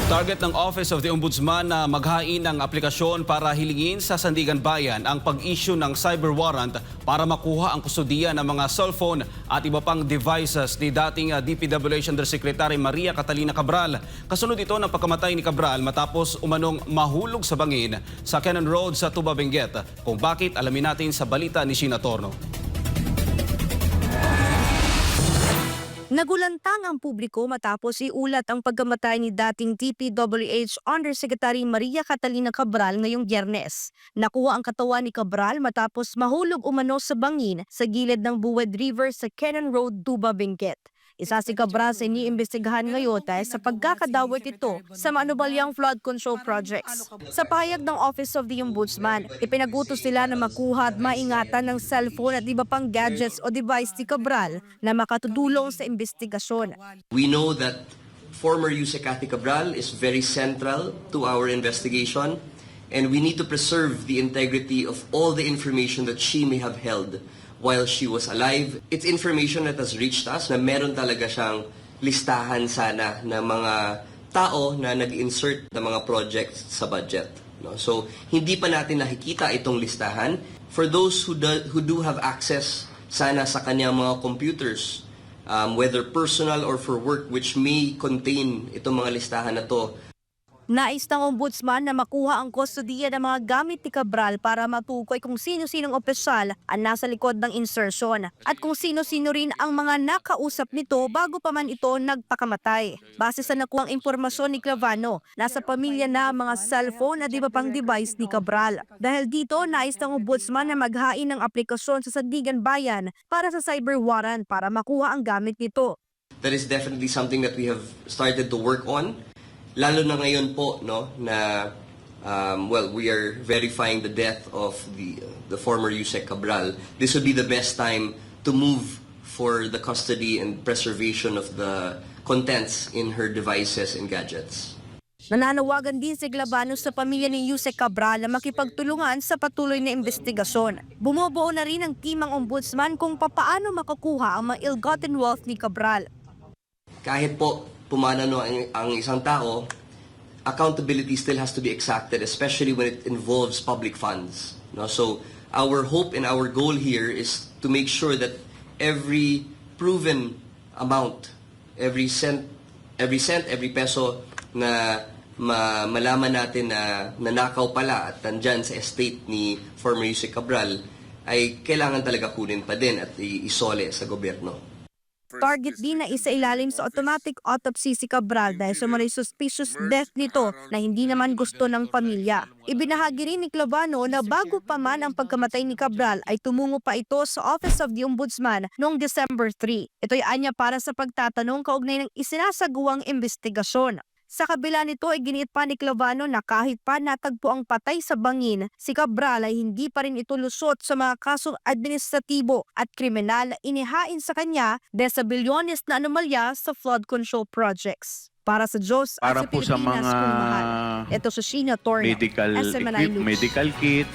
Target ng Office of the Ombudsman na maghain ng aplikasyon para hilingin sa Sandigan Bayan ang pag-issue ng cyber warrant para makuha ang kustudiya ng mga cellphone at iba pang devices ni dating DPWH Undersecretary Maria Catalina Cabral. Kasunod ito ng pagkamatay ni Cabral matapos umanong mahulog sa bangin sa Cannon Road sa Tuba, Benguet. Kung bakit, alamin natin sa balita ni Sheena Torno. Nagulantang ang publiko matapos iulat ang pagkamatay ni dating DPWH Undersecretary Maria Catalina Cabral ngayong Biyernes. Nakuha ang katawan ni Cabral matapos mahulog umano sa bangin sa gilid ng Buwed River sa Cannon Road, Tuba, Benguet. Isa si Cabral sa iniimbestigahan ngayon dahil sa pagkakadawit ito sa maanubalyang flood control projects. Sa pahayag ng Office of the Ombudsman, ipinagutos sila na makuha at maingatan ng cellphone at iba pang gadgets o device ni Cabral na makatutulong sa investigasyon. We know that former Yusek Cathy Cabral is very central to our investigation, and we need to preserve the integrity of all the information that she may have held while she was alive. It's information that has reached us na meron talaga siyang listahan sana ng mga tao na nag-insert ng mga projects sa budget. No? So, hindi pa natin nakikita itong listahan. For those who do have access sana sa kanyang mga computers, whether personal or for work, which may contain itong mga listahan na to. Nais ng Ombudsman na makuha ang kustudiya ng mga gamit ni Cabral para matukoy kung sino-sinong opisyal ang nasa likod ng insertion at kung sino-sino rin ang mga nakausap nito bago pa man ito nagpakamatay. Base sa nakuhang impormasyon ni Clavano, nasa pamilya na ang mga cellphone at iba pang device ni Cabral. Dahil dito, nais ng Ombudsman na maghain ng aplikasyon sa Sandigan Bayan para sa cyber warrant para makuha ang gamit nito. That is definitely something that we have started to work on. Lalo na ngayon po, no, na we are verifying the death of the former Yusek Cabral. This would be the best time to move for the custody and preservation of the contents in her devices and gadgets. Nananawagan din si Clavano sa pamilya ni Yusek Cabral na makipagtulungan sa patuloy na investigasyon. Bumubuo na rin ang timang ombudsman kung papaano makakuha ang mga ill-gotten wealth ni Cabral. Kahit po pumano ang isang tao, accountability still has to be exacted, especially when it involves public funds. No? So our hope and our goal here is to make sure that every proven amount, every cent, every peso na malaman natin na nanakaw pala at nandyan sa estate ni former Yusek Cabral, ay kailangan talaga kunin pa din at isole sa gobyerno. Target din na isailalim sa automatic autopsy si Cabral dahil sa mga suspicious death nito na hindi naman gusto ng pamilya. Ibinahagi rin ni Clavano na bago pa man ang pagkamatay ni Cabral ay tumungo pa ito sa Office of the Ombudsman noong December 3. Ito'y anya para sa pagtatanong kaugnay ng isinasagawa investigasyon. Sa kabila nito ay giniit pa ni Clavano na kahit pa natagpo ang patay sa bangin, si Cabral ay hindi pa rin ito lusot sa mga kasong administratibo at kriminal na inihain sa kanya dahil sa bilyones na anomalya sa flood control projects. Para sa Diyos at Para sa po sa Pilipinas mga kung mahal. Ito si Sheena Torno, medical SMNI News. medical kit,